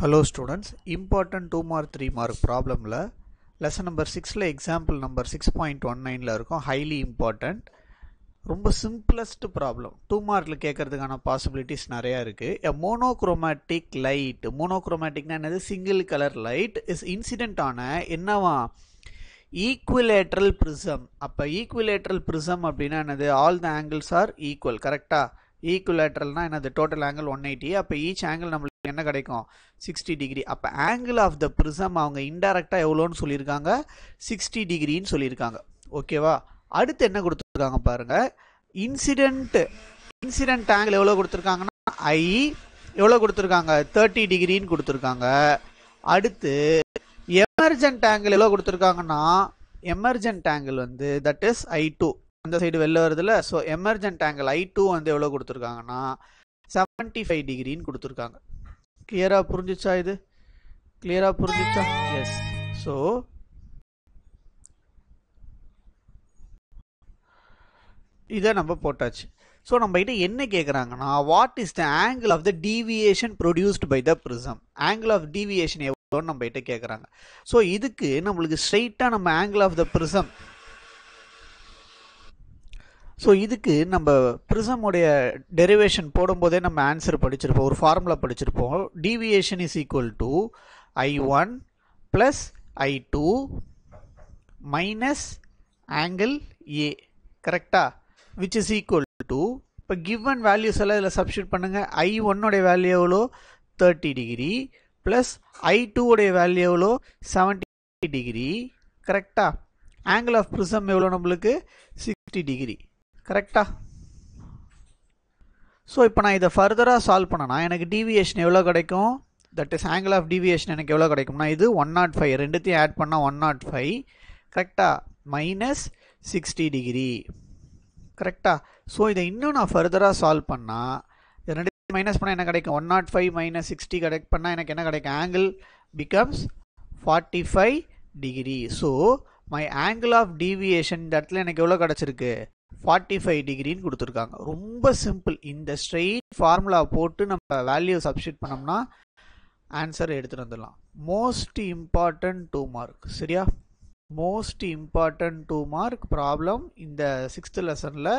Hello students, important 2 mark 3 mark problem la lesson number 6 la example number 6.19 la இருக்கும் highly important ரொம்ப simplest problem 2 mark ல கேட்கிறதுக்கான possibilities நிறைய இருக்கு a monochromatic light monochromatic னா என்னது single color light is incident on என்னவா equilateral prism அப்ப equilateral prism அப்படினா என்னது all the angles are equal கரெக்ட்டா equilateral னா என்னது total angle 180 அப்ப each angle நம்மளுக்கு என்ன கிடைக்கும் 60 degree அப்ப angle of the prism அவங்க இன்டைரக்ட்டா எவ்வளவுன்னு சொல்லிருக்காங்க 60 degreeன்னு சொல்லிருக்காங்க ஓகேவா அடுத்து என்ன கொடுத்திருக்காங்க பாருங்க இன்சிடென்ட் angle எவ்வளவு கொடுத்திருக்காங்கன்னா I எவ்வளவு கொடுத்திருக்காங்க 30 degreeன்னு கொடுத்திருக்காங்க அடுத்து எமர்ஜென்ட் angle எவ்வளவு கொடுத்திருக்காங்கன்னா எமர்ஜென்ட் angle வந்து that is I2 அந்த சைடு வெளில வருதுல சோ எமர்ஜென்ட் angle I2 வந்து எவ்வளவு கொடுத்திருக்காங்கன்னா 75 degreeன்னு கொடுத்திருக்காங்க கிளியரா புரிஞ்சுச்சா இது கிளியரா புரிஞ்சுச்சா எஸ் சோ இத நம்ம போட்டாச்சு சோ நம்ம கிட்ட என்ன கேக்குறாங்கன்னா what is the angle of the deviation produced by the prism angle of deviation எவ்வளவு நம்ம கிட்ட கேக்குறாங்க சோ இதுக்கு நமக்கு ஸ்ட்ரைட்டா நம்ம angle of the prism so இதுக்கு நம்ம prism உடைய டெரிவேஷன் போடும்போதே நம்ம ஆன்சர் படிச்சிருப்போம் ஒரு ஃபார்முலா படிச்சிருப்போம் deviation is equal to I1 plus I2 minus angle A கரெக்ட்டா which is equal to இப்ப given values எல்லாம் இதல சப்ஸ்டிட்யூட் பண்ணுங்க I1 உடைய வேல்யூ எவ்வளவு 30 டிகிரி plus I2 உடைய வேல்யூ எவ்வளவு 70 டிகிரி கரெக்ட்டா angle of prism எவ்வளவு நமக்கு 60 டிகிரி கரெக்ட்டா சோ இப்போ நான் இத ஃபர்தரா சால்வ் பண்ணனா எனக்கு டீவியேஷன் எவ்வளவு கிடைக்கும் that is angle of deviation எனக்கு எவ்வளவு கிடைக்கும்னா இது 105 ரெண்டுத்தையும் ஆட் பண்ணா 105 கரெக்ட்டா minus 60 டிகிரி கரெக்ட்டா சோ இத இன்னும் நான் ஃபர்தரா சால்வ் பண்ணா ரெண்டு மைனஸ் பண்ணா என்ன கிடைக்கும் 105 minus 60 கரெக்ட் பண்ணா எனக்கு என்ன கிடைக்கும் angle becomes 45 degree so my angle of deviation இந்த இடத்துல எனக்கு எவ்வளவு கிடைச்சிருக்கு 45 டிகிரின்னு கொடுத்திருக்காங்க ரொம்ப சிம்பிள் இந்த ஸ்ட்ரெயிட் ஃபார்முலா போட்டு நம்ம வேல்யூ சப்ஸ்டிட்யூட் பண்ணோம்னா ஆன்சர் எடுத்துட்டு வந்துடலாம் மோஸ்ட் இம்பார்ட்டன்ட் 2 மார்க் சரியா மோஸ்ட் இம்பார்ட்டன்ட் 2 மார்க் ப்ராப்ளம் இந்த 6th லெசன்ல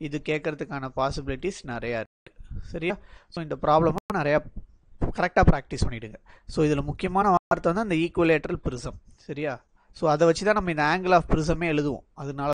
இது கேட்கிறதுக்கான பாசிபிலிட்டிஸ் நிறைய இருக்கு சரியா சோ இந்த ப்ராப்ளம் நிறைய கரெக்ட்டா பிராக்டீஸ் பண்ணிடுங்க சோ இதுல முக்கியமான வார்த்தை வந்து அந்த ஈக்குவலேட்டரல் பிரிசம் சரியா சோ அத வச்சு தான் நம்ம இந்த angle of prism எழுதுவோம் அதனால